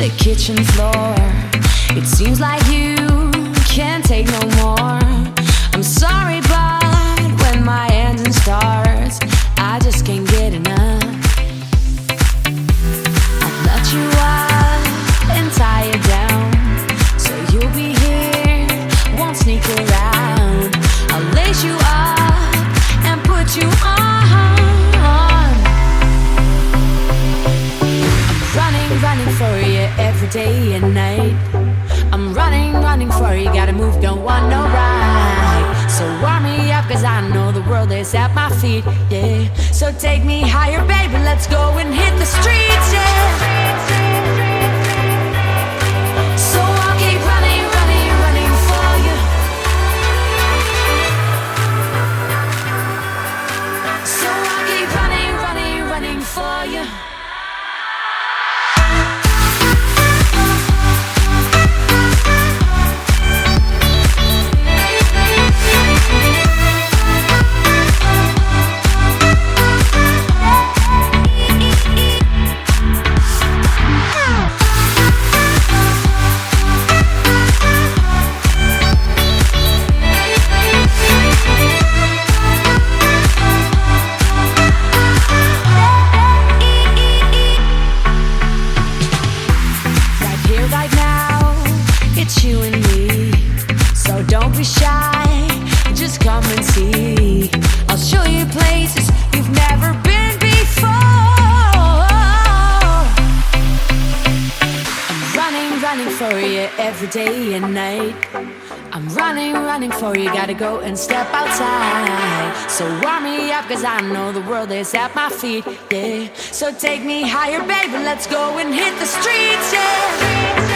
the kitchen floor. It seems like you can't take no more. I'm sorry, but when my engine starts, I just can't get enough. I'll let you up and tie you down, so you'll be here, won't sneak around. I'll lace you up and put you on. Running for you every day and night. I'm running for you, gotta move, don't want no ride. So warm me up, cause I know the world is at my feet, yeah. So take me higher, baby, let's go and hit the streets, yeah. So I'll keep running for you. So I'll keep running for you. You and me, so don't be shy, just come and see. I'll show you places you've never been before. I'm running for you every day and night. I'm running for you, gotta go and step outside. So warm me up, cause I know the world is at my feet, yeah. So take me higher, baby, let's go and hit the streets, yeah.